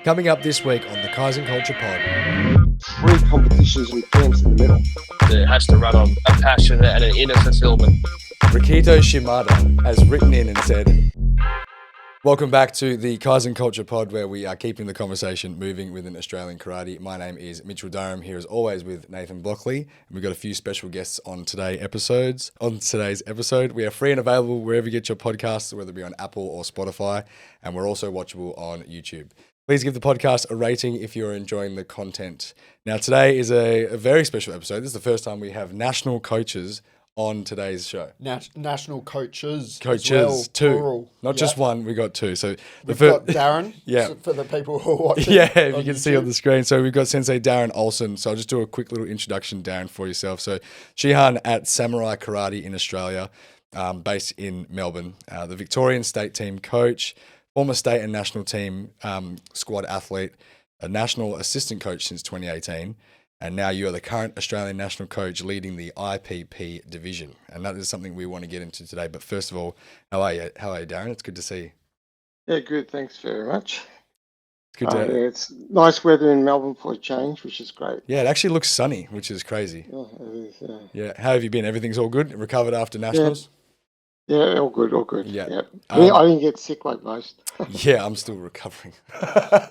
Coming up this week on the Kaizen Culture Pod. 3 competitions with camps in the middle. It has to run on a passion and an inner fulfillment. Rikito Shimada has written in and said, welcome back to the Kaizen Culture Pod, where we are keeping the conversation moving within Australian karate. My name is Mitchell Durham, here as always with Nathan Blockley, and we've got a few special guests on today's episode. We are free and available wherever you get your podcasts, whether it be on Apple or Spotify, and we're also watchable on YouTube. Please give the podcast a rating if you're enjoying the content. Now, today is a very special episode. This is the first time we have national coaches on today's show. National coaches. Coaches, as well, two. plural. Not just one, we got two. So we've got Darren, yeah. for the people who are watching. Yeah, if you can YouTube. see on the screen. So we've got Sensei Darren Olsen. So I'll just do a quick little introduction, Darren, for yourself. So Shihan at Samurai Karate in Australia, based in Melbourne. The Victorian state team coach, former state and national team squad athlete, a national assistant coach since 2018. And now you are the current Australian national coach leading the IPP division. And that is something we want to get into today. But first of all, how are you? How are you, Darren? It's good to see you. Yeah, good. Thanks very much. It's good to yeah, it's nice weather in Melbourne for a change, which is great. Yeah, it actually looks sunny, which is crazy. Yeah, it is. Yeah. Yeah. How have you been? Everything's all good? Recovered after nationals? Yeah, all good, all good. Yeah. I didn't get sick like most. Yeah, I'm still recovering.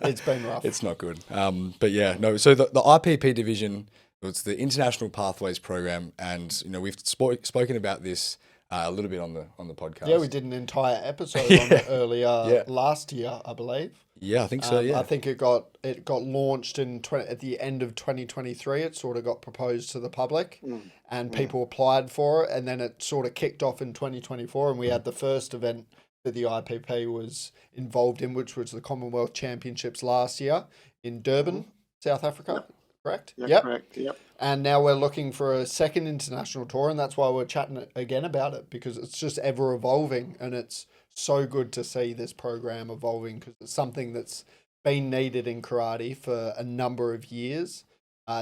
It's been rough. It's not good. But yeah, no. So the IPP division, it's the International Pathways Program, and we've spoken about this a little bit on the podcast. Yeah, we did an entire episode on it earlier last year, I believe. Yeah, I think so. Yeah, I think it got launched at the end of 2023. It sort of got proposed to the public, and people applied for it, and then it sort of kicked off in 2024, and we had the first event that the IPP was involved in, which was the Commonwealth Championships last year in Durban, South Africa. Yep. Correct? Yep. Correct. Yep. And now we're looking for a second international tour, and that's why we're chatting again about it, because it's just ever evolving, and it's so good to see this program evolving, because it's something that's been needed in karate for a number of years.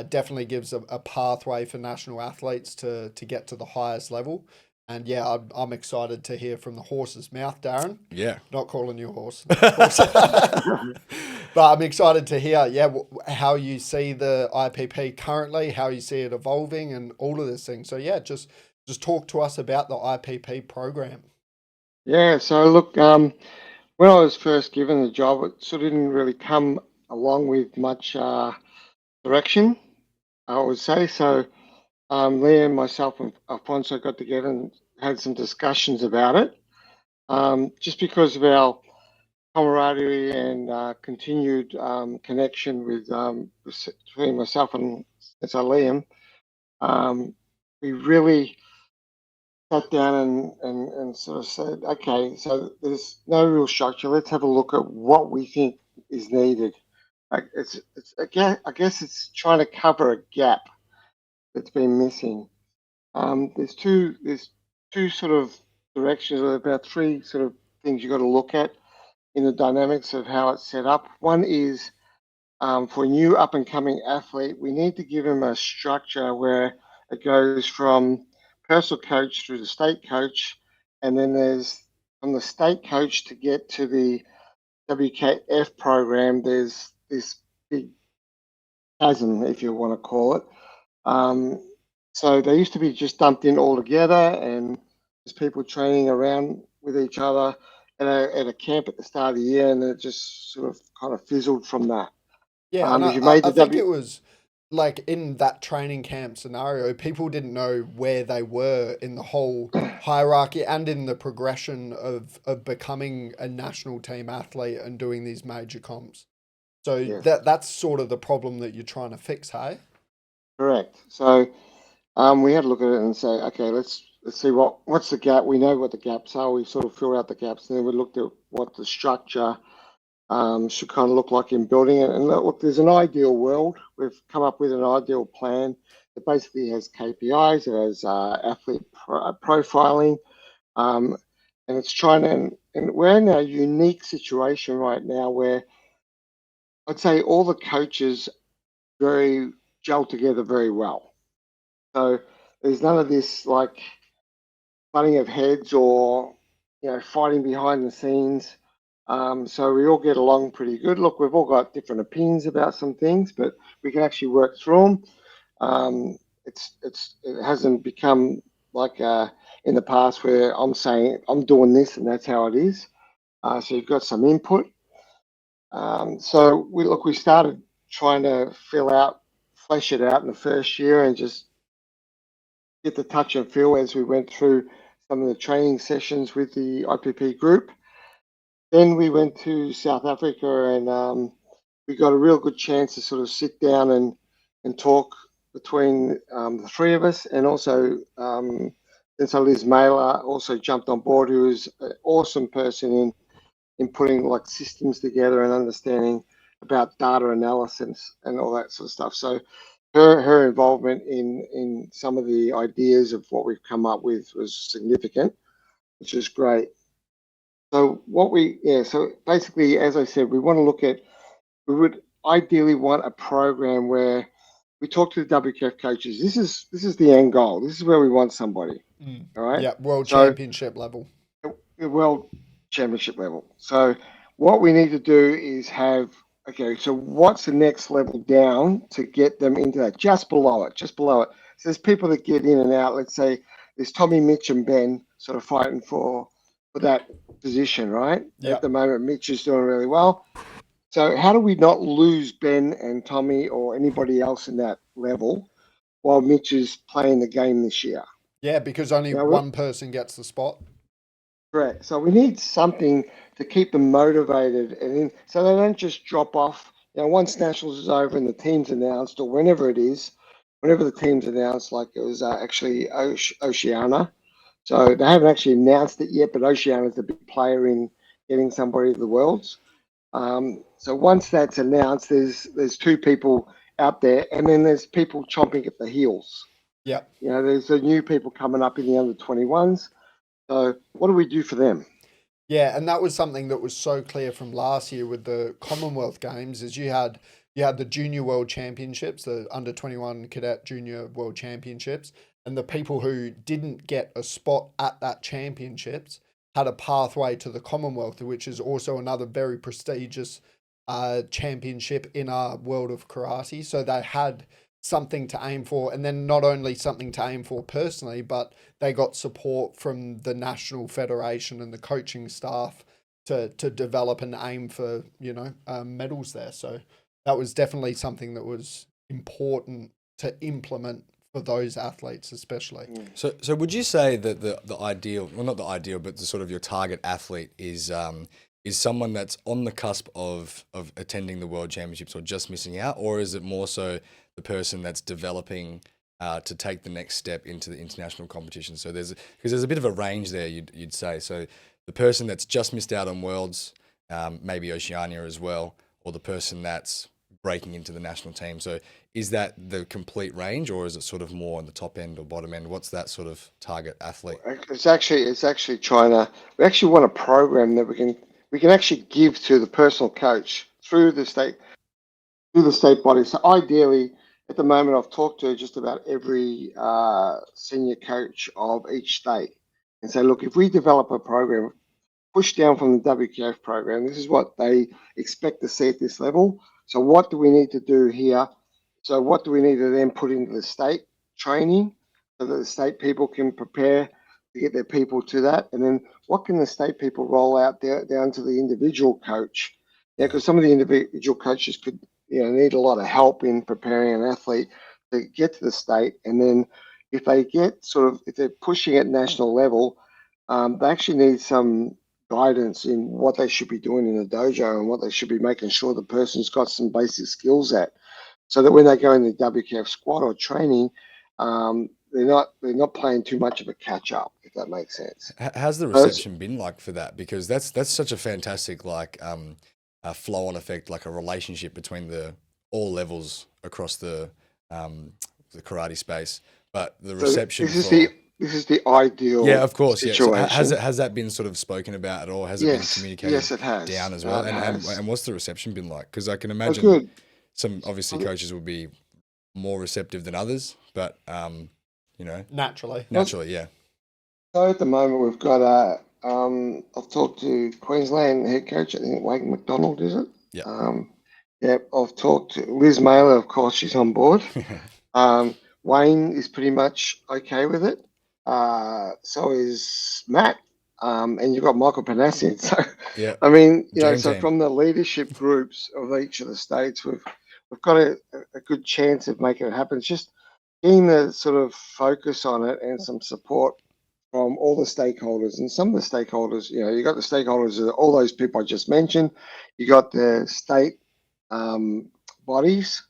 Definitely gives a pathway for national athletes to get to the highest level. And yeah, I'm excited to hear from the horse's mouth, Darren. Yeah. Not calling you a horse. But I'm excited to hear, how you see the IPP currently, how you see it evolving, and all of this thing. So yeah, just talk to us about the IPP program. Yeah, so look, when I was first given the job, it sort of didn't really come along with much direction, I would say. So Lliam, myself, and Alfonso got together and had some discussions about it, just because of our camaraderie and continued connection with between myself and Lliam. We really sat down and sort of said, okay, so there's no real structure. Let's have a look at what we think is needed. It's again, I guess it's trying to cover a gap that's been missing. There's two sort of directions, or about 3 sort of things you got to look at in the dynamics of how it's set up. One is for a new up and coming athlete, we need to give them a structure where it goes from personal coach through the state coach, and then there's from the state coach to get to the WKF program, there's this big chasm, if you want to call it. So they used to be just dumped in all together, and there's people training around with each other at a camp at the start of the year, and it just sort of kind of fizzled from that. Yeah, I think it was like in that training camp scenario, people didn't know where they were in the whole hierarchy and in the progression of becoming a national team athlete and doing these major comps. So that's sort of the problem that you're trying to fix, hey? Correct. So we had to look at it and say, okay, let's see what's the gap. We know what the gaps are. We sort of filled out the gaps, and then we looked at what the structure should kind of look like in building it. And look, there's an ideal world. We've come up with an ideal plan that basically has KPIs, it has athlete profiling, and it's trying to, and we're in a unique situation right now where I'd say all the coaches gel together very well. So there's none of this like butting of heads or fighting behind the scenes. So we all get along pretty good. Look, we've all got different opinions about some things, but we can actually work through them. It hasn't become like in the past where I'm saying I'm doing this and that's how it is. So you've got some input. So we started trying to flesh it out in the first year and just get the touch and feel as we went through some of the training sessions with the IPP group. Then we went to South Africa and we got a real good chance to sort of sit down and talk between the three of us, and also Liz Mailer also jumped on board, who is an awesome person in putting like systems together and understanding about data analysis and all that sort of stuff. So her involvement in some of the ideas of what we've come up with was significant, which is great. So so basically, as I said, we would ideally want a program where we talk to the WKF coaches. This is the end goal. This is where we want somebody. All right. Yeah, world championship level. World championship level. So what we need to do is so what's the next level down to get them into that? Just below it. So there's people that get in and out. Let's say there's Tommy, Mitch, and Ben sort of fighting for that position, right? Yep. At the moment, Mitch is doing really well. So how do we not lose Ben and Tommy or anybody else in that level while Mitch is playing the game this year? Yeah, because only one person gets the spot. Correct. So we need something to keep them motivated, so they don't just drop off. Once Nationals is over and the team's announced, or whenever the team's announced, like it was actually Oceania. So they haven't actually announced it yet, but Oceania is a big player in getting somebody to the Worlds. So once that's announced, there's two people out there, and then there's people chomping at the heels. Yeah. There's the new people coming up in the under 21s. So what do we do for them? Yeah, and that was something that was so clear from last year with the Commonwealth Games, is you had the Junior World Championships, the under 21 Cadet Junior World Championships, and the people who didn't get a spot at that championships had a pathway to the Commonwealth, which is also another very prestigious championship in our world of karate. So they had something to aim for, and then not only something to aim for personally, but they got support from the National Federation and the coaching staff to develop and aim for medals there. So that was definitely something that was important to implement for those athletes especially. So would you say that the ideal, well, not the ideal, but the sort of your target athlete is someone that's on the cusp of attending the World Championships or just missing out, or is it more so the person that's developing to take the next step into the international competition? So there's a bit of a range there, you'd say. So the person that's just missed out on Worlds, maybe Oceania as well, or the person that's breaking into the national team. So is that the complete range, or is it sort of more on the top end or bottom end? What's that sort of target athlete? It's actually we actually want a program that we can actually give to the personal coach through the state body. So ideally, at the moment, I've talked to just about every senior coach of each state and say, look, if we develop a program, push down from the WKF program, this is what they expect to see at this level. So what do we need to do here? So what do we need to then put into the state training so that the state people can prepare to get their people to that? And then what can the state people roll out down to the individual coach? Because some of the individual coaches could need a lot of help in preparing an athlete to get to the state. And then if they're pushing at national level, they actually need some guidance in what they should be doing in the dojo and what they should be making sure the person's got some basic skills at, so that when they go in the WKF squad or training, they're not playing too much of a catch up, if that makes sense. How's the reception been like for that? Because that's such a fantastic flow on effect, like a relationship between all levels across the karate space. But the reception. This is the ideal. Yeah, of course. Situation. Yeah. So has that been sort of spoken about at all? Has it been communicated? Yes, it has. Down as well. And what's the reception been like? Because I can imagine some obviously coaches will be more receptive than others, but naturally, yeah. So at the moment we've got I've talked to Queensland head coach. I think Wayne McDonald, is it? Yeah. Yeah, I've talked to Liz Mailer. Of course, she's on board. Wayne is pretty much okay with it. So is Matt. And you've got Michael Panassian. So, Yeah. I mean, you know, Dream so team. from the leadership groups of each of the states, we've got a good chance of making it happen. It's just getting the sort of focus on it and some support from all the stakeholders. And some of the stakeholders, you know, you got the stakeholders of all those people I just mentioned. You got the state bodies,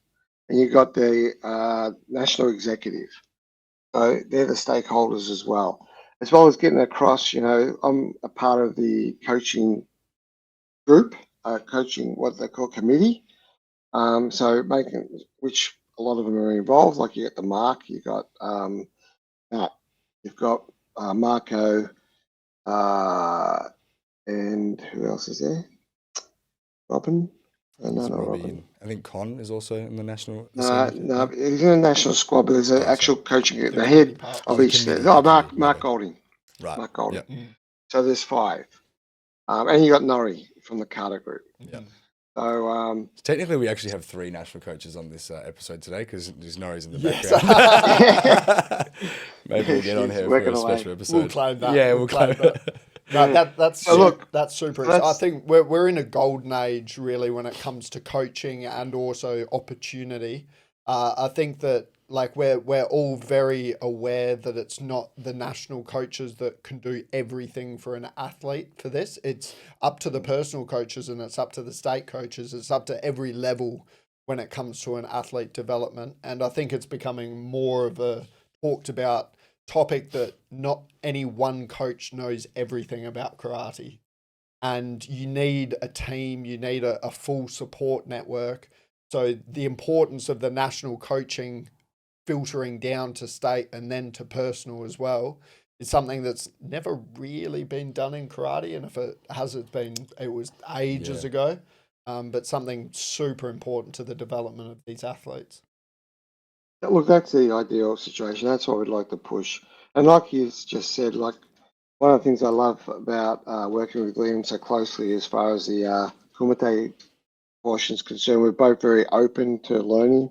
and you got the national executive. So they're the stakeholders as well as getting across. You know, I'm a part of the coaching group, coaching what they call committee. So making, which a lot of them are involved. Like you got the Mark, you got Matt, you've got Marco, and who else is there? Robin. No, It's not Robbie Robin. and I think Con is also in the national. No, he's in the national squad, but there's an actual coaching, the committee head part. of the each committee, state. Oh, the committee, Mark okay. Golding. Right. Mark Golding. Yep. So there's 5. And you got Norrie from the Carter Group. Yeah. So Technically, we actually have 3 national coaches on this episode today because there's Norrie's in the Yes. background. Maybe we'll get on She's here for working a away. special episode. We'll claim that. Yeah, we'll claim that. No, that's So look, that's super. that's- I think we're in a golden age really when it comes to coaching and also opportunity. I think that like we're all very aware that it's not the national coaches that can do everything for an athlete for this. It's up to the personal coaches and it's up to the state coaches. It's up to every level when it comes to an athlete development. And I think it's becoming more of a talked about topic that not any one coach knows everything about karate. And you need a team, you need a full support network. So the importance of the national coaching filtering down to state and then to personal as well is something that's never really been done in karate. And if it has, it was ages ago, but something super important to the development of these athletes. Look, that's the ideal situation. That's what we'd like to push. And like you just said, like one of the things I love about working with Lliam so closely as far as the Kumite portion is concerned, we're both very open to learning.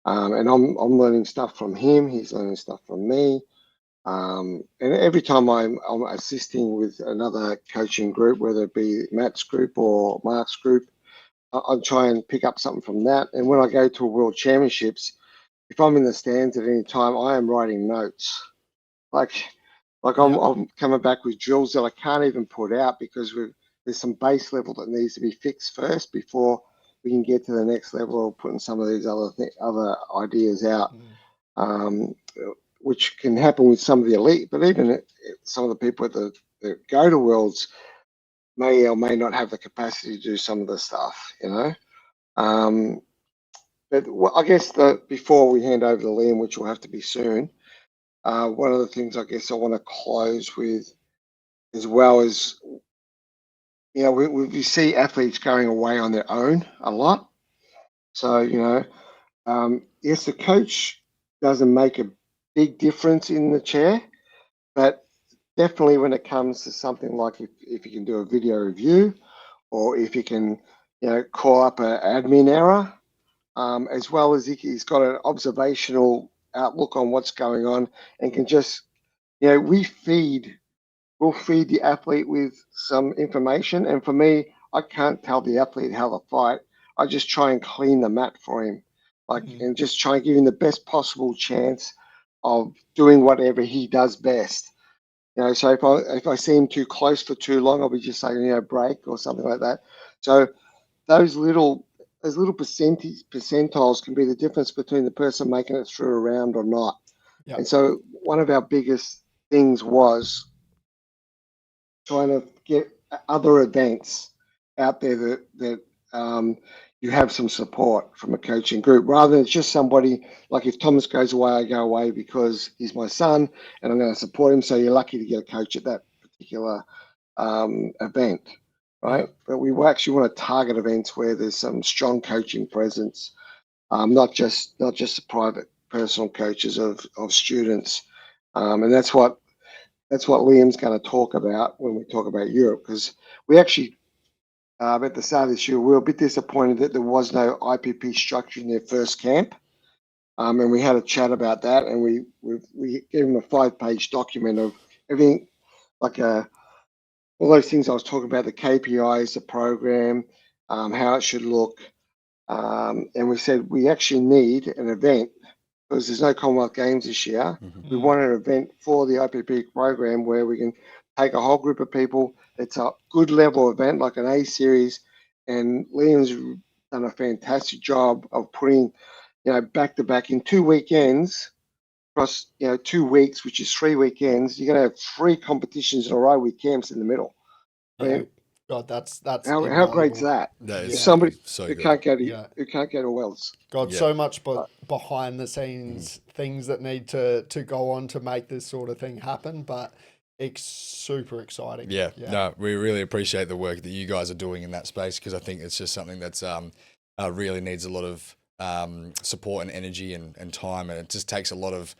And I'm learning stuff from him. He's learning stuff from me. And every time I'm assisting with another coaching group, whether it be Matt's group or Mark's group, I'll try and pick up something from that. And when I go to World Championships, if I'm in the stands at any time, I am writing notes. I'm coming back with drills that I can't even put out because there's some base level that needs to be fixed first before we can get to the next level of putting some of these other ideas out, which can happen with some of the elite, but even some of the people that go to Worlds may or may not have the capacity to do some of the stuff, you know. But I guess before we hand over to Lliam, which will have to be soon, one of the things I guess I want to close with as well is, you know, we see athletes going away on their own a lot. So, you know, yes, the coach doesn't make a big difference in the chair, but definitely when it comes to something like if you can do a video review or if you can, you know, call up an admin error, as well as he's got an observational outlook on what's going on and can just, you know, we'll feed the athlete with some information. And for me, I can't tell the athlete how to fight. I just try and clean the mat for him, and just try and give him the best possible chance of doing whatever he does best. You know, so if I see him too close for too long, I'll be just saying, you know, break or something like that. So those little percentiles can be the difference between the person making it through a round or not. Yep. And so one of our biggest things was trying to get other events out there that you have some support from a coaching group, rather than it's just somebody like if Thomas goes away, I go away because he's my son and I'm going to support him. So you're lucky to get a coach at that particular event, right? Yeah. But we actually want to target events where there's some strong coaching presence, not just the private personal coaches of students, and that's what that's what Liam's going to talk about when we talk about Europe, because we actually, at the start of this year, we were a bit disappointed that there was no IPP structure in their first camp. And we had a chat about that, and we gave them a 5-page document of everything, like all those things I was talking about, the KPIs, the program, how it should look. And we said we actually need an event because there's no Commonwealth Games this year. Mhm. We want an event for the IPP program where we can take a whole group of people. It's a good level event, like an A series. And Liam's done a fantastic job of putting, back to back in 2 weekends across, 2 weeks, which is 3 weekends. You're going to have 3 competitions in a row with camps in the middle. I mean, God, that's how great's invaluable. that? That For is somebody so who good. can't go to Yeah. who can't go to Wells. God, Yeah. so much behind the scenes things that need to go on to make this sort of thing happen, but it's super exciting. Yeah, no, we really appreciate the work that you guys are doing in that space, because I think it's just something that's really needs a lot of support and energy and time, and it just takes a lot of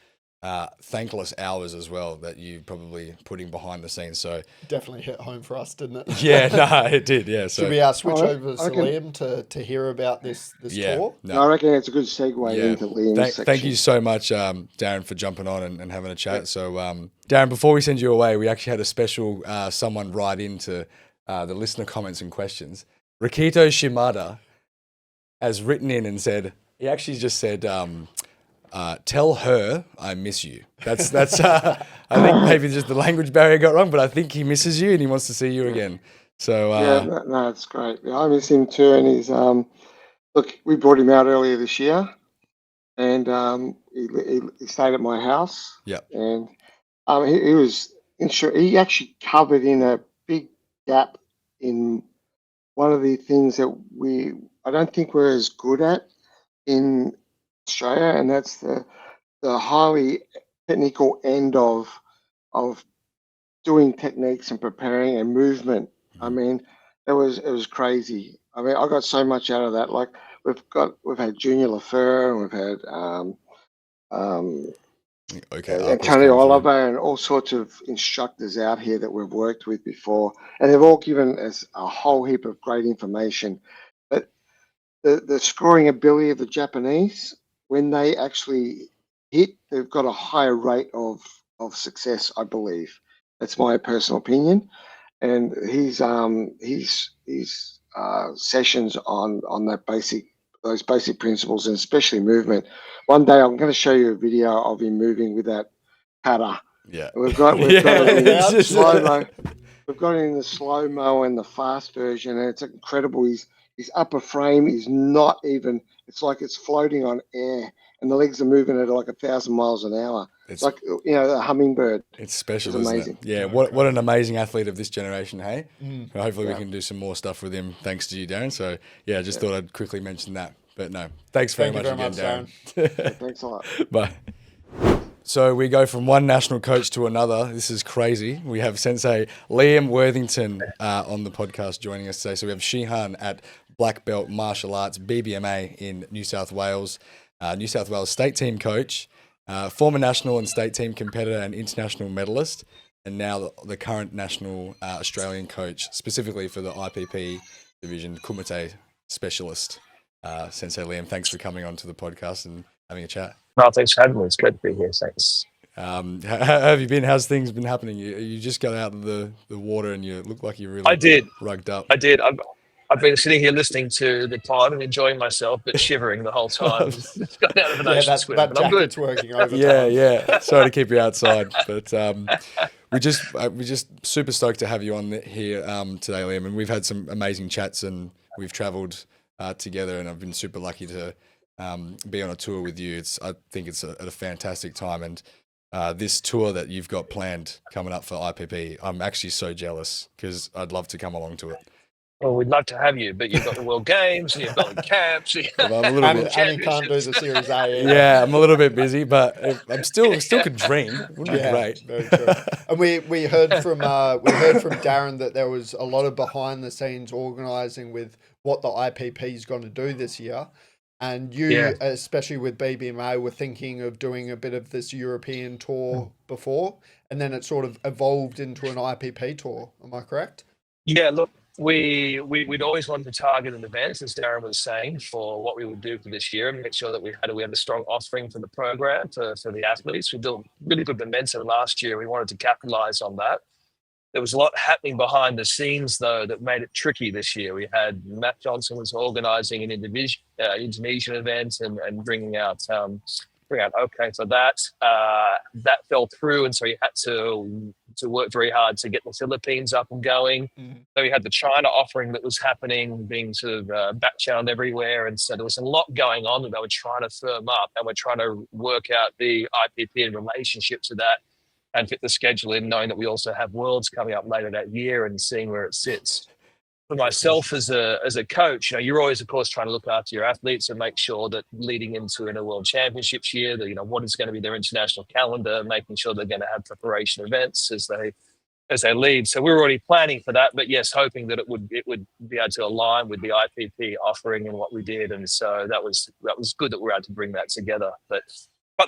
thankless hours as well that you probably putting behind the scenes. So Definitely hit home for us, didn't it? yeah, no, it did. Yeah, so Should we switch I over to reckon- Liam to hear about this yeah, tour? no. I reckon it's a good segue Yeah. into Liam's section. Thank you so much, Darren, for jumping on and having a chat. So, Darren, before we send you away, we actually had a special someone write into the listener comments and questions. Rikito Shimada has written in and said, he actually just said, tell her I miss you. That's I think maybe just the language barrier got wrong, but I think he misses you and he wants to see you again. So, No, it's great. Yeah, I miss him too, and he's look, we brought him out earlier this year, and he stayed at my house. Yeah. And he was he actually covered in a big gap in one of the things that I don't think we're as good at in Australia, and that's the highly technical end of doing techniques and preparing and movement. I mean, it was crazy. I mean, I got so much out of that. Like we've had Junior Lafleur, and we've had okay, Antonio Oliver, and all sorts of instructors out here that we've worked with before, and they've all given us a whole heap of great information. But the scoring ability of the Japanese, when they actually hit, they've got a higher rate of success, I believe. That's my personal opinion. And his sessions on those basic principles, and especially movement. One day I'm going to show you a video of him moving with that paddle. Yeah, We've got it It's in just- slow mo. We've got it in the slow mo and the fast version, and it's incredible. His upper frame is not even. It's like it's floating on air, and the legs are moving at like 1,000 miles an hour. It's like a hummingbird. It's special, It's isn't amazing. it? Yeah, what an amazing athlete of this generation, hey? Mm. Hopefully we Yeah. can do some more stuff with him thanks to you, Darren. So, yeah, just thought I'd quickly mention that. But no, thanks very Thank much you very again, much, Darren. Thanks a lot. Bye. So we go from one national coach to another. This is crazy. We have Sensei Lliam Worthington on the podcast joining us today. So we have Shihan at Black Belt Martial Arts, BBMA in New South Wales state team coach, former national and state team competitor and international medalist, and now the current national Australian coach, specifically for the IPP division, Kumite specialist. Sensei Lliam, thanks for coming on to the podcast and having a chat. No, thanks for having me. It's great to be here. Thanks. How have you been? How's things been happening? You just got out of the water and you look like you're really I did. rugged up. I did. I've been sitting here listening to the pod and enjoying myself, but shivering the whole time. It's gone out of an ocean swim, that but I'm good. jacket's working overtime. Yeah. Sorry to keep you outside, but we're just super stoked to have you on here today, Liam. And we've had some amazing chats and we've travelled together, and I've been super lucky to be on a tour with you. I think it's at a fantastic time, and this tour that you've got planned coming up for IPP, I'm actually so jealous because I'd love to come along to it. Well, we'd love to have you, but you've got the World Games and you've got the camps. I'm a little And bit, he can't do the Series A. either. yeah, I'm a little bit busy, but I'm still could dream. Wouldn't it be great? Very true. And we heard from Darren that there was a lot of behind the scenes organising with what the IPP is going to do this year. And you, especially with BBMA, were thinking of doing a bit of this European tour before, and then it sort of evolved into an IPP tour. Am I correct? Yeah, look, we'd always wanted to target an event, as Darren was saying, for what we would do for this year and make sure that we had a strong offering for the program for the athletes. We built really good momentum last year. We wanted to capitalize on that. There was a lot happening behind the scenes, though, that made it tricky this year. We had Matt Johnson was organising an Indonesian event and bringing out OK for that. That fell through, and so he had to work very hard to get the Philippines up and going. So we had the China offering that was happening, being sort of back-channeled everywhere, and so there was a lot going on that they were trying to firm up, and we're trying to work out the IPP in relationship to that and fit the schedule in, knowing that we also have Worlds coming up later that year and seeing where it sits. For myself as a coach, you're always, of course, trying to look after your athletes and make sure that leading into a World Championships year, that what is going to be their international calendar, making sure they're going to have preparation events as they lead. So we're already planning for that, but yes, hoping that it would be able to align with the IPP offering and what we did, and so that was good that we're able to bring that together. But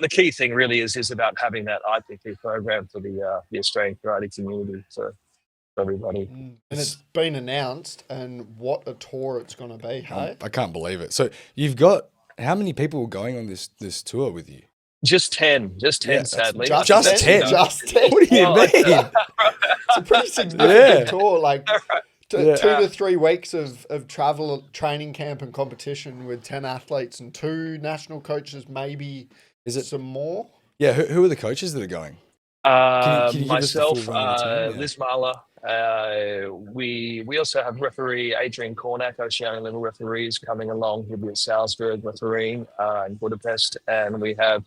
the key thing really is about having that IPP program for the Australian karate community for everybody. And it's been announced, and what a tour it's going to be, hey? I can't believe it. So you've got, how many people going on this tour with you? Just 10, sadly. Just 10? Just 10. What do you mean? It's a pretty significant tour, like 2 to 3 weeks of travel, training camp and competition with 10 athletes and 2 national coaches, maybe. Is it some more? Yeah, who are the coaches that are going? Can you myself, Liz Marler. We also have referee Adrian Cornack, Oceania level referees coming along. He'll be at Salzburg refereeing in Budapest, and we have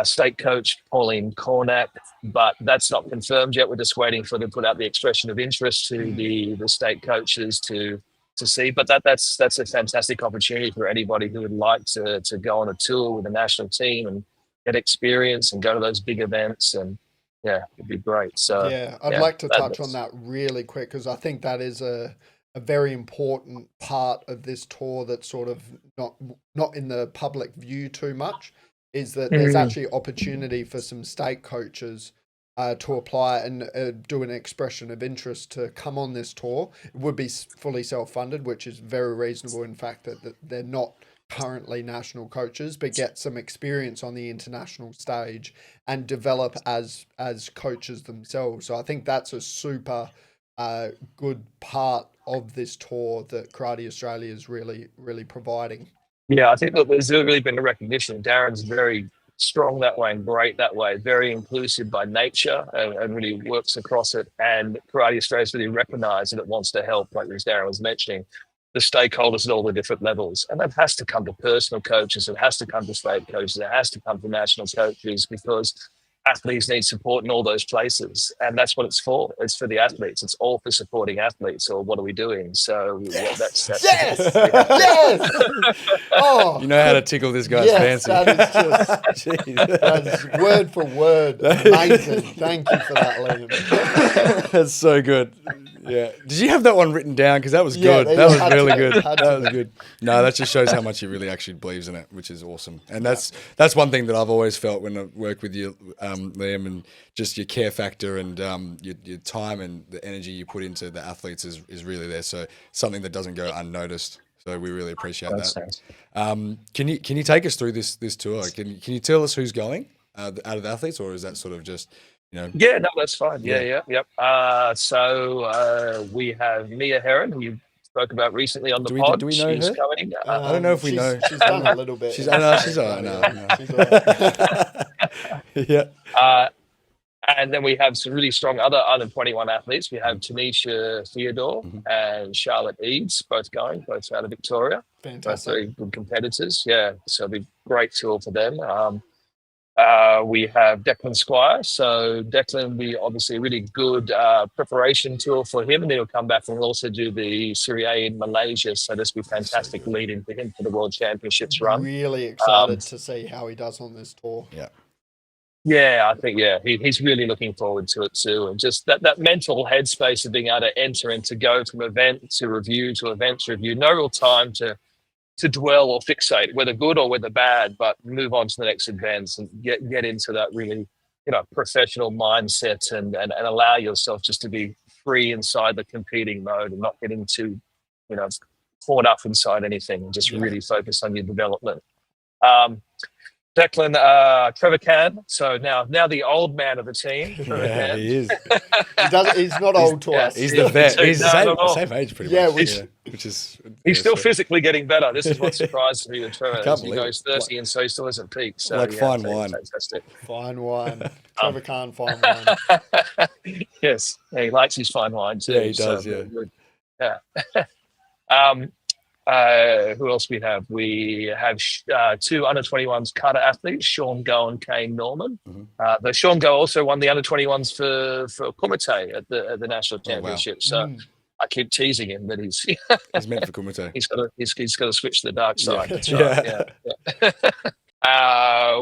state coach Pauline Cornack, but that's not confirmed yet. We're just waiting for them to put out the expression of interest to the state coaches to see. But that's a fantastic opportunity for anybody who would like to go on a tour with a national team and get experience and go to those big events, and it'd be great. So I'd like to touch on that really quick, because I think that is a very important part of this tour that's sort of not in the public view too much, is that there's actually opportunity for some state coaches to apply and do an expression of interest to come on this tour. It would be fully self-funded, which is very reasonable, in fact, that they're not currently national coaches, but get some experience on the international stage and develop as coaches themselves. So I think that's a super good part of this tour that Karate Australia is really, really providing. Yeah, I think that there's really been a recognition. Darren's very strong that way and great that way, very inclusive by nature, and really works across it. And Karate Australia's really recognised that it wants to help, like as Darren was mentioning, the stakeholders at all the different levels. And that has to come to personal coaches, it has to come to state coaches, it has to come to national coaches, because athletes need support in all those places. And that's what it's for. It's for the athletes. It's all for supporting athletes. Or what are we doing? So that's yes. Yes. Oh, you know how to tickle this guy's fancy. That is word for word amazing. Thank you for that, Lliam. That's so good. Yeah. Did you have that one written down? Because that was good. That was really good. That was good. No, that just shows how much he really actually believes in it, which is awesome. And that's one thing that I've always felt when I work with you, Lliam, and just your care factor and your time and the energy you put into the athletes is really there. So something that doesn't go unnoticed. So we really appreciate that. Can you take us through this tour? Can you tell us who's going out of the athletes, or is that sort of just, you know? Yeah, no, that's fine. Yep. So we have Mia Heron, who you spoke about recently on the pod. Do we know she's her? Coming. I don't know if we know. She's done a little bit. She's all right. She's all right. Yeah. And then we have some really strong other under 21 athletes. We have Tanisha Theodore and Charlotte Eads, both out of Victoria. Fantastic. Both very good competitors. Yeah, so it'll be a great tour for them. We have Declan Squire. So Declan will be obviously a really good preparation tour for him, and then he'll come back and we'll also do the Serie A in Malaysia. So this will be fantastic lead-in for him for the World Championships run. Really excited to see how he does on this tour. Yeah. Yeah, I think, he's really looking forward to it too. And just that mental headspace of being able to enter and to go from event to review to event to review. No real time to to dwell or fixate, whether good or whether bad, but move on to the next advance and get into that really, professional mindset and allow yourself just to be free inside the competing mode and not getting too, caught up inside anything and just really focus on your development. Declan, Trevor Can. So now the old man of the team. Yeah, he is. He's not old to us. He's the vet. He's the same age pretty much. Which is he's still physically getting better. This is what surprised me with Trevor. He goes 30 and so he still hasn't peaked. So fine wine. Fantastic. Fine wine. Trevor Can, fine wine. Yes, he likes his fine wine too. Yeah, he does. Who else we have? We have two under-21s Carter athletes, Sean Go and Kane Norman. The Sean Go also won the under-21s for Kumite at the national championship. So I keep teasing him that he's meant for Kumite. He's got to switch to the dark side. That's right.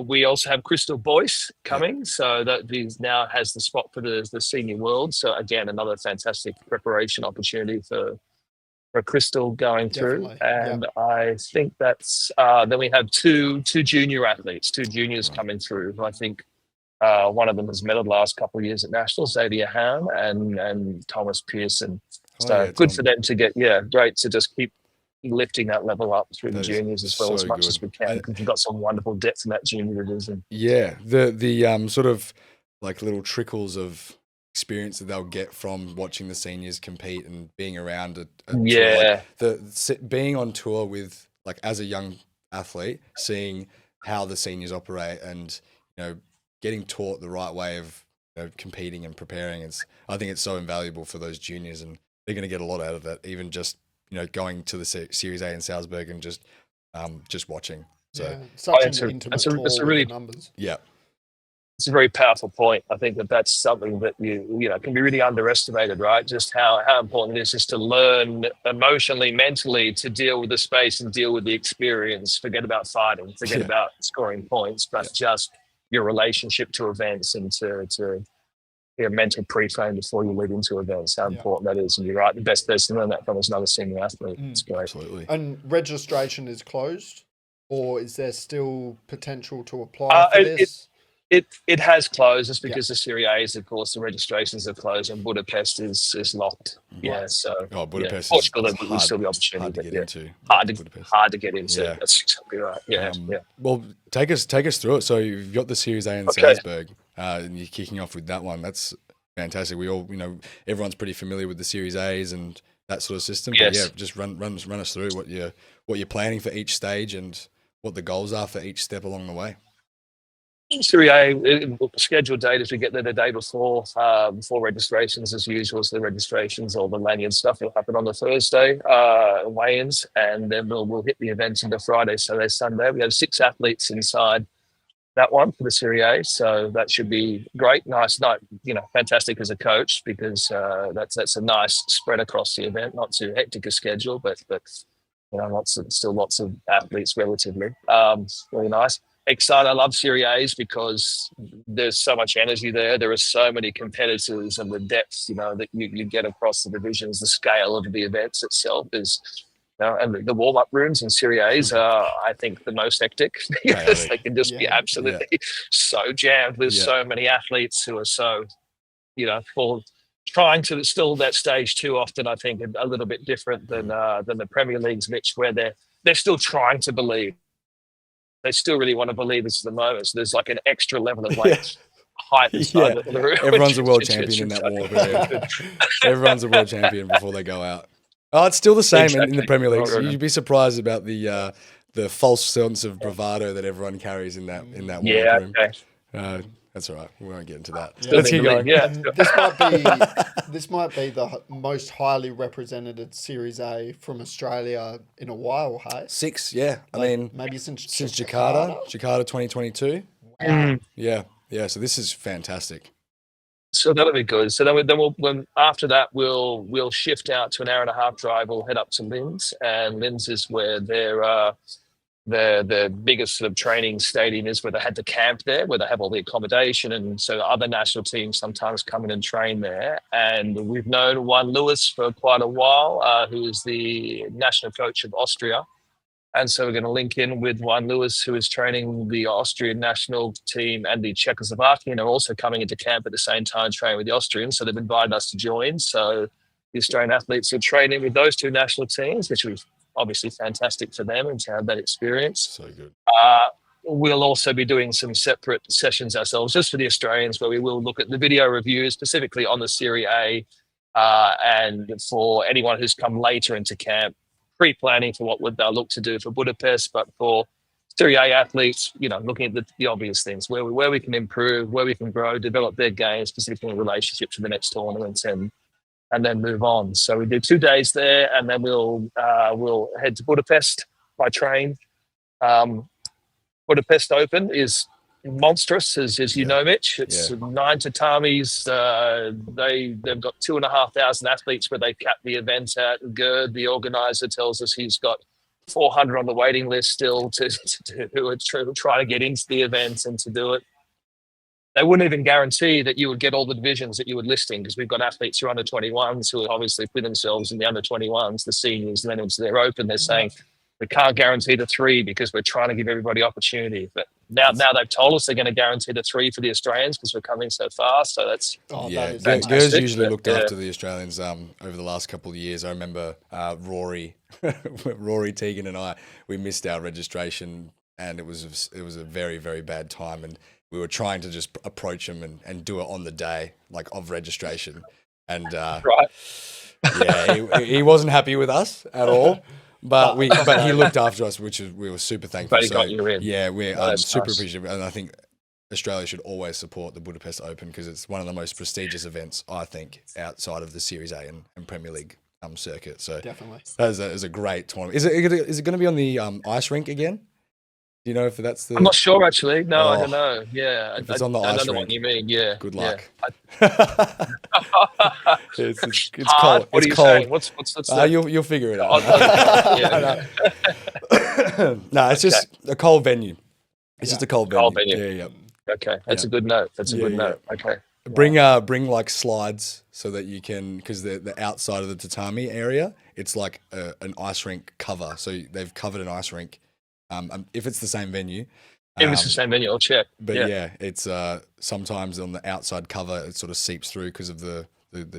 We also have Crystal Boyce coming, so that he now has the spot for the senior world. So again, another fantastic preparation opportunity for Crystal going through. And I think that's then we have two junior athletes, two juniors coming through. I think one of them has medaled the last couple of years at nationals, Shihan and Thomas Pearson. So good for them to get great to just keep lifting that level up through the juniors as well as much as we can, because we've got some wonderful depth in that junior division. The sort of like little trickles of experience that they'll get from watching the seniors compete and being around a tour. Like being on tour with, like, as a young athlete, seeing how the seniors operate and getting taught the right way of competing and preparing, I think it's so invaluable for those juniors, and they're going to get a lot out of that, even just going to the Series A in Salzburg and just watching. So such an intimate tour it's a really numbers. It's a very powerful point. I think that's something that can be really underestimated, right? Just how important it is just to learn emotionally, mentally, to deal with the space and deal with the experience. Forget about fighting, forget about scoring points, but just your relationship to events and to your mental pre-frame before you lead into events. How important that is. And you're right, the best person to learn that from is another senior athlete. It's great. Absolutely. And registration is closed, or is there still potential to apply for this? It has closed. It's because the Serie A's, of course, the registrations are closed and Budapest is locked. So Budapest Portugal, is there will still be opportunity. Hard to get into. Hard to get into. That's exactly right. Well, take us through it. So you've got the Series A in Salzburg, and you're kicking off with that one. That's fantastic. We all, everyone's pretty familiar with the Series A's and that sort of system. Yes. But just run us through what you're planning for each stage and what the goals are for each step along the way. Serie A scheduled date is we get there the day before registrations as usual. So the registrations, all the lanyard stuff will happen on the Thursday, weigh-ins, and then we'll hit the events into Friday, Saturday, Sunday. We have 6 athletes inside that one for the Serie A, so that should be great. Nice night, fantastic as a coach, because that's a nice spread across the event, not too hectic a schedule, but lots of athletes relatively. Really nice. Excited. I love Serie A's because there's so much energy there. There are so many competitors, and the depth, that you get across the divisions, the scale of the events itself is, and the warm-up rooms in Serie A's are, I think, the most hectic, because they can just be absolutely so jammed with so many athletes who are so, for trying to still that stage too often. I think a little bit different than the Premier League's, Mitch, where they're still trying to believe. They still really want to believe this is the moment. So there's like an extra level of height inside the room. Everyone's a world champion in that war. Everyone's a world champion before they go out. Oh, it's still the same in the Premier League. So you'd be surprised about the false sense of bravado that everyone carries in that war room. Okay. That's all right. We won't get into that. Let's keep going. This might be the most highly represented Series A from Australia in a while, hey? 6, I mean, maybe since Jakarta 2022. Wow. Yeah. So this is fantastic. So that'll be good. So then after that we'll shift out to an hour and a half drive. We'll head up to Linz, and Linz is where the biggest sort of training stadium is, where they had to camp there, where they have all the accommodation, and so other national teams sometimes come in and train there. And we've known Juan Lewis for quite a while, who is the national coach of Austria, And so we're going to link in with Juan Lewis, who is training the Austrian national team, and the Czechoslovakian are also coming into camp at the same time, training with the Austrians. So they've invited us to join. So the Australian athletes are training with those two national teams, which was obviously fantastic for them and to have that experience. So good. We'll also be doing some separate sessions ourselves just for the Australians, where we will look at the video reviews specifically on the Serie A, and for anyone who's come later into camp, pre-planning for what would they'll look to do for Budapest. But for Serie A athletes, looking at the obvious things, where we can improve, where we can grow, develop their game, specifically in relationship to the next tournaments, and then move on. So we do 2 days there, and then we'll head to Budapest by train. Budapest Open is monstrous, as you know, Mitch. It's 9 tatamis. They've got 2,500 athletes where they cap the event at. Gerd, the organizer, tells us he's got 400 on the waiting list still to try to get into the event and to do it. They wouldn't even guarantee that you would get all the divisions that you would listing, because we've got athletes who are under 21s who obviously put themselves in the under 21s, the seniors, and then into their open. They're saying, we can't guarantee the 3 because we're trying to give everybody opportunity. But now they've told us they're going to guarantee the 3 for the Australians because we're coming so fast. So that's Gers usually looked after the Australians over the last couple of years. I remember Rory Teagan and I, we missed our registration, and it was a very, very bad time, and we were trying to just approach him and do it on the day of registration, and he wasn't happy with us at all. But he looked after us, we were super thankful. But he got you in. Yeah, we're super appreciative, and I think Australia should always support the Budapest Open because it's one of the most prestigious events, I think, outside of the Series A and Premier League circuit. So definitely, that is a great tournament. Is it going to be on the ice rink again? Do you know if that's the? I'm not sure actually. No, I don't know. Yeah, if it's on the ice I don't know rink, what you mean. Yeah. Good luck. Yeah. it's Hard? cold. What it's are you cold. saying? What's You'll figure it out. No, it's just a cold venue. It's just a cold venue. Yeah. Okay, that's a good note. That's a good note. Okay. Bring slides so that you can, because the outside of the tatami area, it's like an ice rink cover. So they've covered an ice rink. If it's the same venue. If it's the same venue, I'll check. But it's sometimes on the outside cover, it sort of seeps through because of the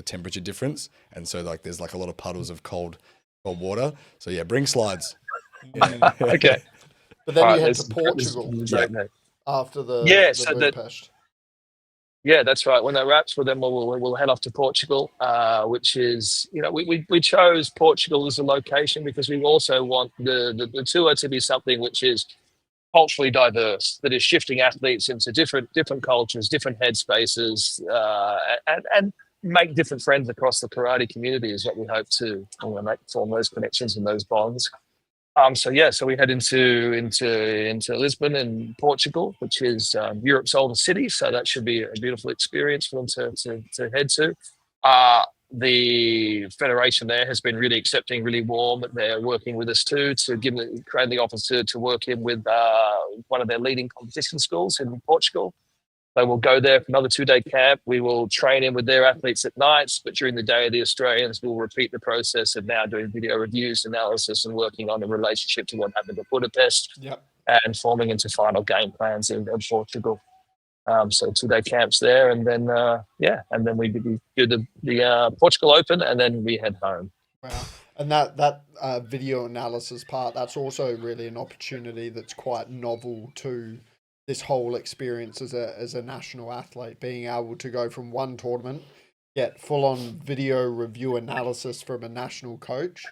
temperature difference. And so there's a lot of puddles of cold water. So bring slides. Okay. But then you head to Portugal after the Budapest. Yeah, that's right. When that wraps, then we'll head off to Portugal, which is, we chose Portugal as a location because we also want the tour to be something which is culturally diverse, that is shifting athletes into different cultures, different headspaces, and make different friends across the karate community is what we hope to form those connections and those bonds. So we head into Lisbon in Portugal, which is Europe's oldest city. So that should be a beautiful experience for them to head to. The federation there has been really accepting, really warm. They're working with us too to create the office to work in with one of their leading competition schools in Portugal. They will go there for another 2-day camp. We will train in with their athletes at nights, but during the day, the Australians will repeat the process of now doing video reviews, analysis, and working on the relationship to what happened at Budapest, and forming into final game plans in Portugal. So 2-day camps there, and then and then we do the Portugal Open, and then we head home. Wow. And that video analysis part, that's also really an opportunity that's quite novel to this whole experience as a national athlete, being able to go from one tournament, get full-on video review analysis from a national coach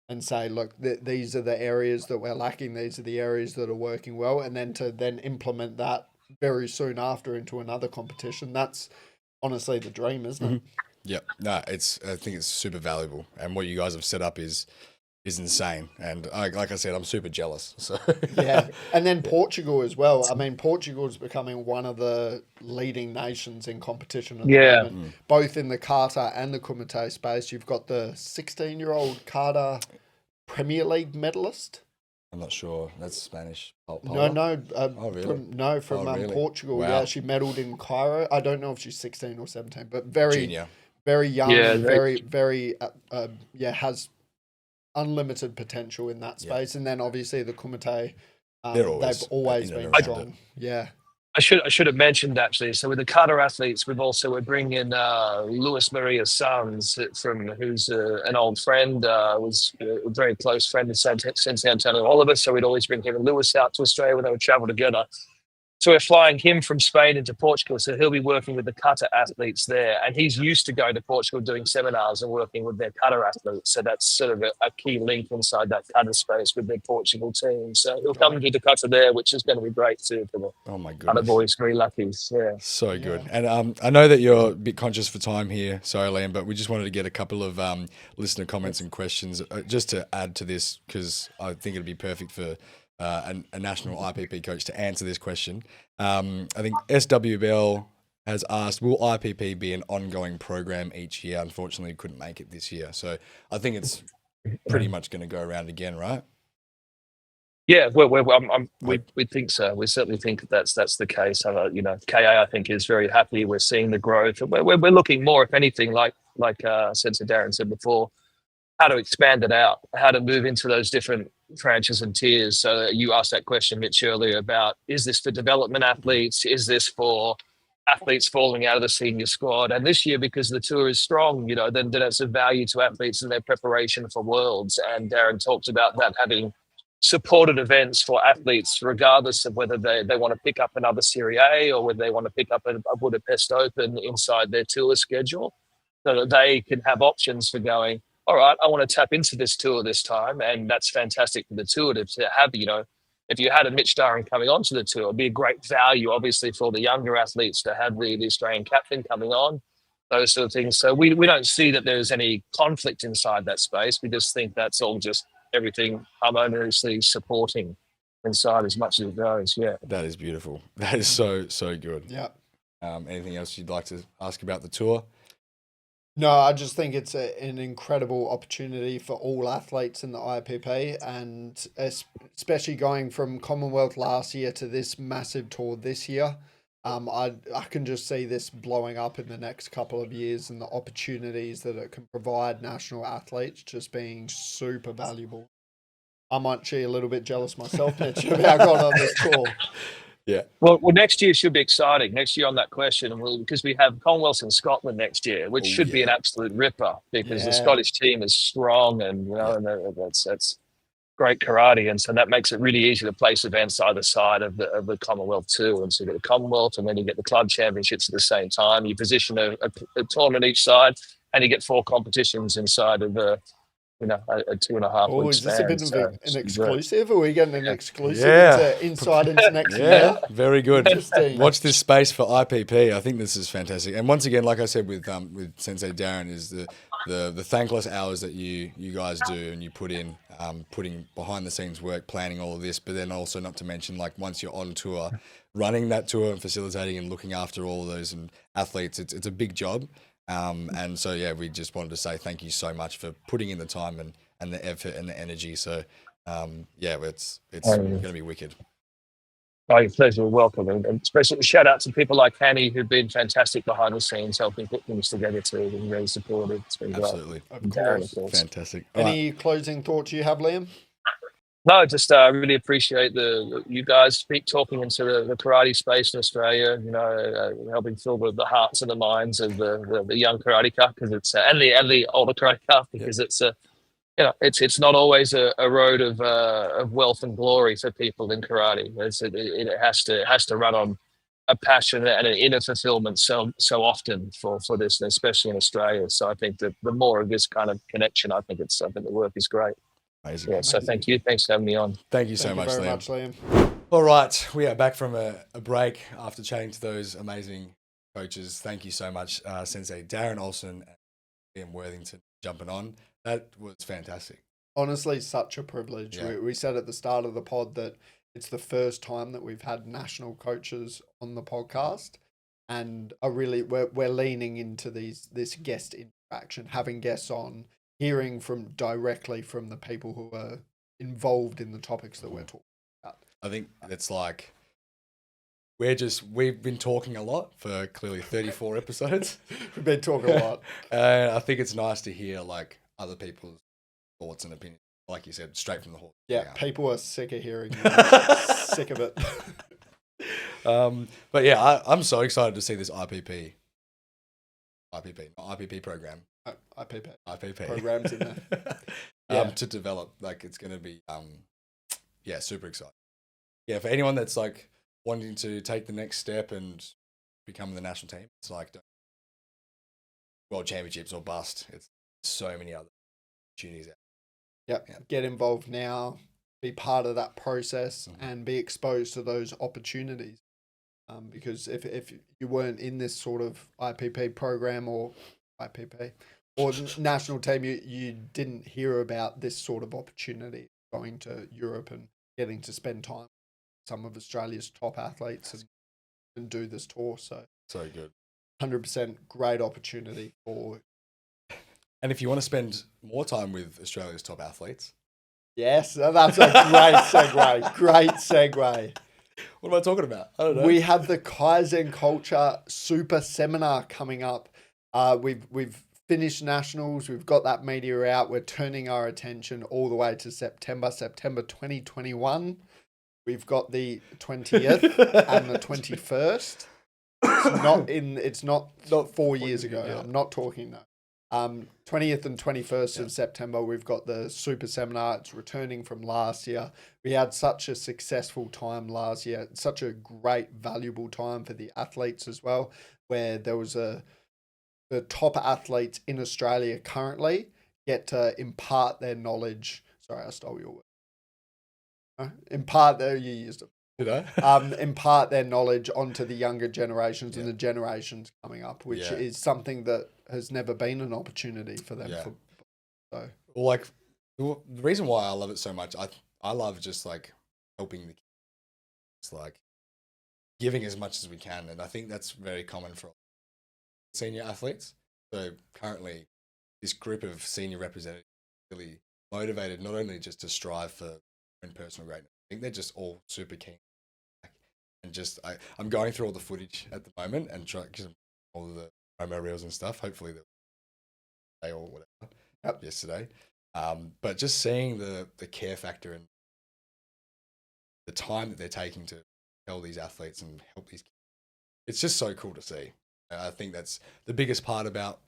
and say, look, these are the areas that we're lacking, these are the areas that are working well, and then to implement that very soon after into another competition. That's honestly the dream, isn't it? Yeah, no, I think it's super valuable, and what you guys have set up is insane, and like I said, I'm super jealous. So and then Portugal as well. I mean, Portugal is becoming one of the leading nations in competition at the moment, both in the kata and the kumite space. You've got the 16-year-old kata Premier League medalist. I'm not sure. That's Spanish. No. Really? From really? Portugal. Wow. Yeah, she medaled in Cairo. I don't know if she's 16 or 17, but very Junior. very young, very has unlimited potential in that space. And then obviously the Kumite, They've always in and been around strong. it. Yeah. I should have mentioned actually. So with the kata athletes, we're bringing in Luis Maria's sons who's an old friend, was a very close friend of Sensei Antonio Oliver. So we'd always bring him and Luis out to Australia when they would travel together. So we're flying him from Spain into Portugal. So he'll be working with the kata athletes there. And he's used to going to Portugal doing seminars and working with their kata athletes. So that's sort of a key link inside that kata space with their Portugal team. So he'll come and do the kata there, which is going to be great too for the kata boys, very lucky. Yeah. So good. And I know that you're a bit conscious for time here, sorry, Lliam, but we just wanted to get a couple of listener comments and questions just to add to this, because I think it'd be perfect for a national IPP coach to answer this question. I think SWBL has asked, will IPP be an ongoing program each year? Unfortunately, couldn't make it this year. So I think it's pretty much going to go around again, right? Yeah, we think so. We certainly think that's the case. KA I think is very happy. We're seeing the growth. We're looking more, if anything, like Sensei Darren said before, how to expand it out, how to move into those different tranches and tiers. So you asked that question, Mitch, earlier about, is this for development athletes? Is this for athletes falling out of the senior squad? And this year, because the tour is strong, then it's a value to athletes in their preparation for Worlds. And Darren talked about that having supported events for athletes, regardless of whether they want to pick up another Serie A or whether they want to pick up a Budapest Open inside their tour schedule, so that they can have options for going, all right, I want to tap into this tour this time. And that's fantastic for the tour to have, if you had a Mitch Darren coming onto the tour, it'd be a great value, obviously, for the younger athletes to have the Australian captain coming on, those sort of things. So we don't see that there's any conflict inside that space. We just think that's all just everything harmoniously supporting inside as much as it goes. Yeah. That is beautiful. That is so good. Yeah. Anything else you'd like to ask about the tour? No, I just think it's an incredible opportunity for all athletes in the IPP, and especially going from Commonwealth last year to this massive tour this year. I can just see this blowing up in the next couple of years, and the opportunities that it can provide national athletes just being super valuable. I'm actually a little bit jealous myself, Mitch, about going on this tour. Yeah. Well, next year should be exciting. Next year on that question, because we have Commonwealths in Scotland next year, which should be an absolute ripper, because the Scottish team is strong, and and that's great karate, and so that makes it really easy to place events either side of the Commonwealth too. And so you get the Commonwealth, and then you get the club championships at the same time. You position a tournament each side, and you get 4 competitions inside of a 2.5 week is this span. a bit of an exclusive? Are we getting an exclusive insight into next year? Yeah, very good. Interesting. Watch this space for IPP. I think this is fantastic. And once again, like I said with Sensei Darren, is the thankless hours that you guys do and you put in, putting behind the scenes work, planning all of this, but then also not to mention, like, once you're on tour, running that tour and facilitating and looking after all of those athletes, it's a big job. And so, we just wanted to say thank you so much for putting in the time and the effort and the energy. So, it's going to be wicked. Oh, your pleasure. Welcome. And especially shout out to people like Hanny, who've been fantastic behind the scenes, helping put things together too, and very supportive. It's been absolutely great. Darren, of course. Fantastic. Any closing thoughts you have, Lliam? No, just really appreciate you guys talking into the karate space in Australia. Helping fill the hearts and the minds of the young karateka, because it's and the older karateka, because it's not always a road of wealth and glory for people in karate. It has to run on a passion and an inner fulfillment so often for this, especially in Australia. So I think that the more of this kind of connection, I think the work is great. Amazing. Yeah, so thank you. Thanks for having me on. Thank you so much, Lliam. All right, we are back from a break after chatting to those amazing coaches. Thank you so much, Sensei Darren Olsen and Lliam Worthington, jumping on. That was fantastic. Honestly, such a privilege. Yeah. We said at the start of the pod that it's the first time that we've had national coaches on the podcast, and we're leaning into this guest interaction, having guests on, hearing directly from the people who are involved in the topics that we're talking about. I think it's like we've been talking a lot for clearly 34 episodes. We've been talking a lot. I think it's nice to hear like other people's thoughts and opinions like you said, straight from the horse. Yeah, people are sick of hearing that. Sick of it. But yeah, I'm so excited to see this IPP program. IPP programs in there. To develop. Like it's going to be, super exciting. Yeah, for anyone that's like wanting to take the next step and become the national team, it's like World Championships or bust. It's so many other opportunities out. Yep. Yeah. Get involved now, be part of that process, and be exposed to those opportunities. Because if you weren't in this sort of IPP program or national team, you didn't hear about this sort of opportunity, going to Europe and getting to spend time with some of Australia's top athletes and do this tour. So good. 100% great opportunity for. And if you want to spend more time with Australia's top athletes. Yes, that's a great segue. Great segue. What am I talking about? I don't know. We have the Kaizen Culture Super Seminar coming up. We've finished nationals. We've got that media out. We're turning our attention all the way to September 2021. We've got the 20th and the 21st. It's not 4 years ago. Yeah. I'm not talking now. 20th and 21st of September, we've got the Super Seminar. It's returning from last year. We had such a successful time last year, such a great, valuable time for the athletes as well, where there was the top athletes in Australia currently get to impart their knowledge. Sorry, I stole your word. You used it. Did I? Impart their knowledge onto the younger generations and the generations coming up, which is something that has never been an opportunity for them. Well, like the reason why I love it so much, I love just like helping the kids. It's like giving as much as we can, and I think that's very common for senior athletes. So currently, this group of senior representatives are really motivated not only just to strive for personal greatness. I think they're just all super keen. And just I'm going through all the footage at the moment and trying all of the promo reels and stuff. Hopefully they or whatever yesterday. But just seeing the care factor and the time that they're taking to tell these athletes and help these kids, it's just so cool to see. I think that's the biggest part about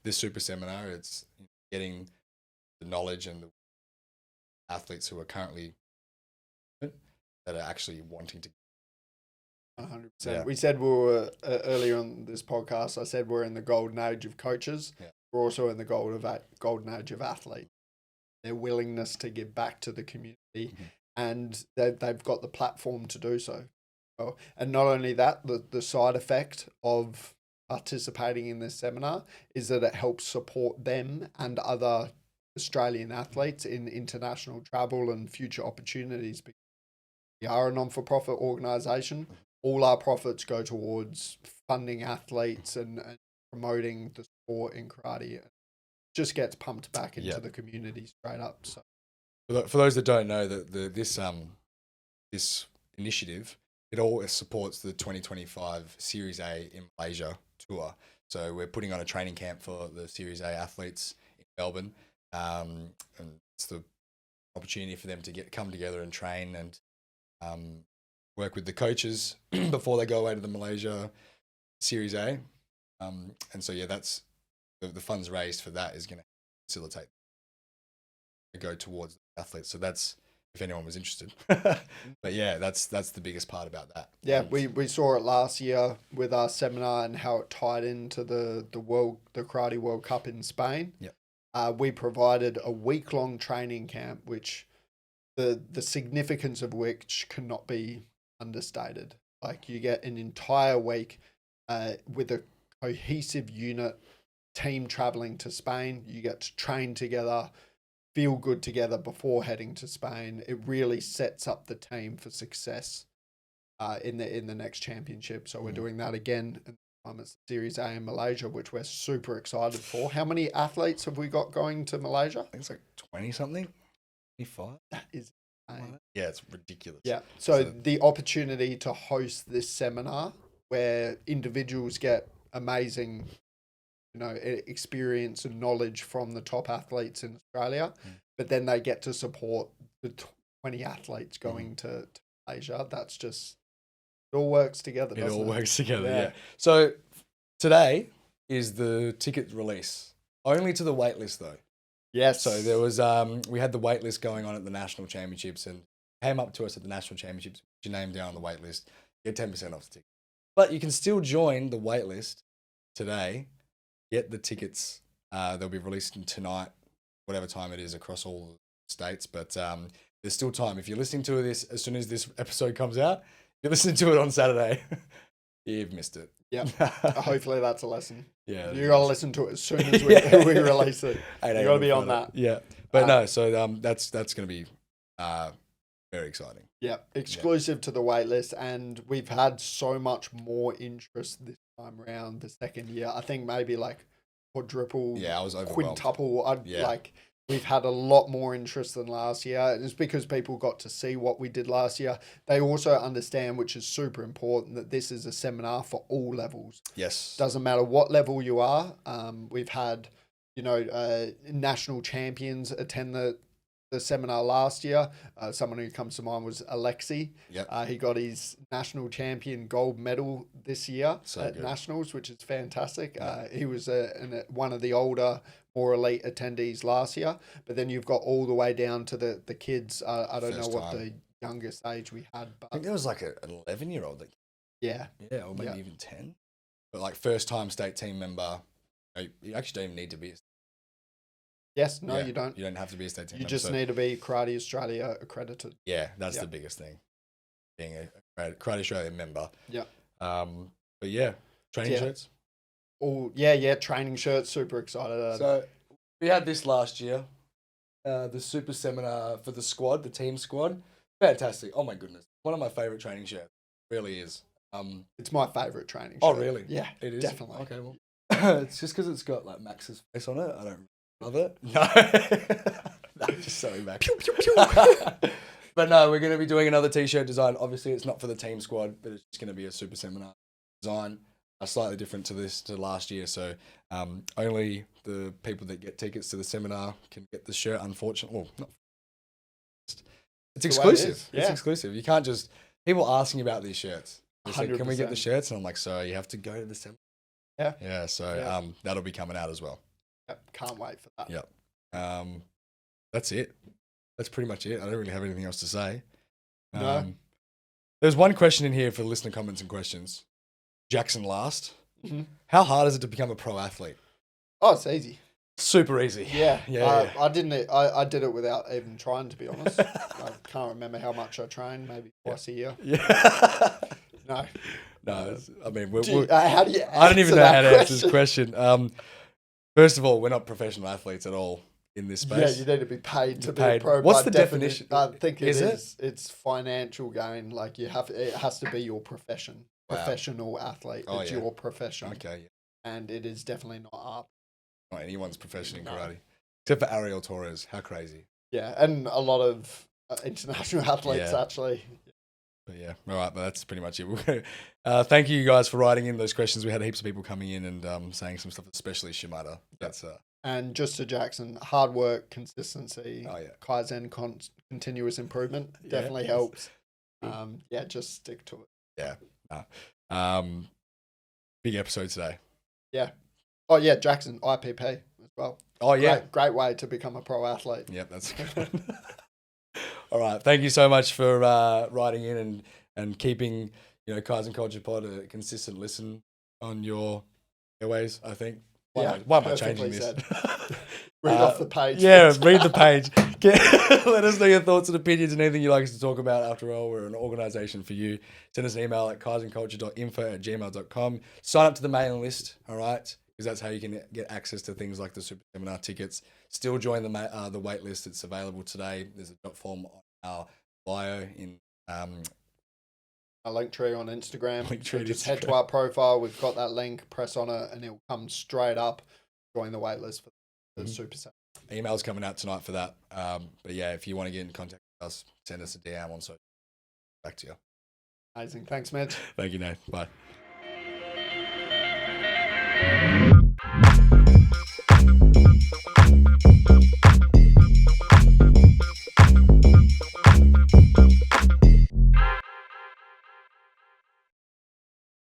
this super seminar. It's getting the knowledge and the athletes who are currently that are actually wanting to. 100%. Yeah. We said we were earlier on this podcast. I said we're in the golden age of coaches. Yeah. We're also in the golden age of athletes. Their willingness to give back to the community, and they've got the platform to do so. And not only that, the side effect of participating in this seminar is that it helps support them and other Australian athletes in international travel and future opportunities. We are a non-for-profit organisation. All our profits go towards funding athletes and promoting the sport in karate. It just gets pumped back into the community straight up. So, for those that don't know, this initiative, it all supports the 2025 Series A in Malaysia tour. So we're putting on a training camp for the Series A athletes in Melbourne, and it's the opportunity for them to come together and train and work with the coaches before they go away to the Malaysia Series A. And so, that's the funds raised for that is going to facilitate to go towards the athletes. So that's, if anyone was interested. But that's the biggest part about that. Yeah, we saw it last year with our seminar and how it tied into the Karate World Cup in Spain. Yeah. We provided a week-long training camp, which the significance of which cannot be understated. Like, you get an entire week with a cohesive unit team traveling to Spain. You get to train together, feel good together before heading to Spain. It really sets up the team for success in the next championship. So we're doing that again. It's Series A in Malaysia, which we're super excited for. How many athletes have we got going to Malaysia? I think it's like 20 something, 25. That is insane. Yeah, it's ridiculous. Yeah. So the opportunity to host this seminar where individuals get amazing, experience and knowledge from the top athletes in Australia, but then they get to support the 20 athletes going to Malaysia. That's just, it all works together, It doesn't all it? works together, yeah. So today is the ticket release. Only to the waitlist though. Yes. So there was we had the waitlist going on at the national championships, and came up to us at the national championships. Put your name down on the waitlist, get 10% off the ticket. But you can still join the waitlist today. Get the tickets. They'll be released tonight, whatever time it is across all the states. But there's still time. If you're listening to this as soon as this episode comes out, if you're listening to it on Saturday, you've missed it. Yeah. Hopefully that's a lesson. Yeah, You got to listen to it as soon as we release it. You got to be on that. Yeah, but no. So that's going to be very exciting. Yeah, exclusive to the waitlist, and we've had so much more interest this time around the second year. I think maybe like quadruple, Yeah, I was overwhelmed. quintuple. Like we've had a lot more interest than last year. And it's because people got to see what we did last year. They also understand, which is super important, that this is a seminar for all levels. Yes. Doesn't matter what level you are. We've had, national champions attend the seminar last year. Someone who comes to mind was Alexi. Yep. He got his national champion gold medal this year at good. nationals, which is fantastic. He was one of the older, more elite attendees last year. But then you've got all the way down to the kids. I don't First know what time. the youngest age we had, I think but there was like an 11-year-old that, yeah. or maybe even 10. But like first time state team member, you actually don't even need to be. Yes, no, Yeah, you don't. You don't have to be a state team You member. just so- need to be Karate Australia accredited. Yeah, that's Yeah. the biggest thing. Being a Karate Australia member. Yeah. But yeah, training Yeah. shirts. Oh, yeah, training shirts. Super excited. So we had this last year, the super seminar for the squad, the team squad. Fantastic. Oh my goodness. One of my favorite training shirts. Really is. It's my favorite training shirt. Oh really? Yeah, It is? definitely. Okay, well. It's just because it's got like Max's face on it. I don't love it. No. No, just sorry, Max. Pew, pew, pew. But no, we're going to be doing another t-shirt design. Obviously, it's not for the team squad, but it's just going to be a super seminar design. Slightly different to last year. So only the people that get tickets to the seminar can get the shirt, unfortunately. Well, not. It's exclusive. is. Yeah. It's exclusive. You can't just... People asking about these shirts. They say, can we get the 100%. shirts? And I'm like, so you have to go to the seminar. Yeah. Yeah, so Yeah. that'll be coming out as well. Yep, can't wait for that. Yep. That's it. That's pretty much it. I don't really have anything else to say. No. There's one question in here for listener comments and questions. Jackson last. Mhm. How hard is it to become a pro athlete? Oh, it's easy. Super easy. Yeah, Yeah. I did it without even trying, to be honest. I can't remember how much I trained. Maybe twice a year. Yeah. No. No, I mean, How do you? I don't even know how to answer this question? question. First of all, we're not professional athletes at all in this Yeah, space. you need to be paid to You're be paid. a pro. What's by the definition? I think Is it? It's financial gain. Like it has to be your profession. Wow. Professional athlete. Oh, It's yeah. your profession. Okay, yeah. And it is definitely not art. Not anyone's profession in No. karate. Except for Ariel Torres. How crazy. Yeah, and a lot of international athletes Yeah. actually. But yeah, all right, but that's pretty much it. Thank you guys for writing in those questions. We had heaps of people coming in and saying some stuff, especially Shimada. That's And just to Jackson, hard work, consistency, Oh, yeah. Kaizen, continuous improvement Yeah. definitely helps. Just stick to it. yeah. Big episode today. Yeah. Oh yeah, Jackson, IPP as well. Oh yeah. Great way to become a pro athlete. Yep, that's a good one. All right, thank you so much for writing in and keeping Kaizen Culture Pod a consistent listen on your airways. I think. Why am I changing perfectly this? said. Read off the page. Yeah, read the page. Let us know your thoughts and opinions and anything you'd like us to talk about. After all, we're an organisation for you. Send us an email at kaizenculture.info@gmail.com. Sign up to the mailing list, all right? Because that's how you can get access to things like the Super Seminar tickets. Still join the wait list. It's available today. There's a dot form on our bio in A link tree on Instagram. Linktree on Just head to Instagram. our profile. We've got that link. Press on it, and it'll come straight up. Join the waitlist for the Super Seminar. emails coming out tonight for that. But yeah, if you want to get in contact with us, send us a DM on social. Back to you. Amazing. Thanks, Mitch. Thank you, Nate. Bye.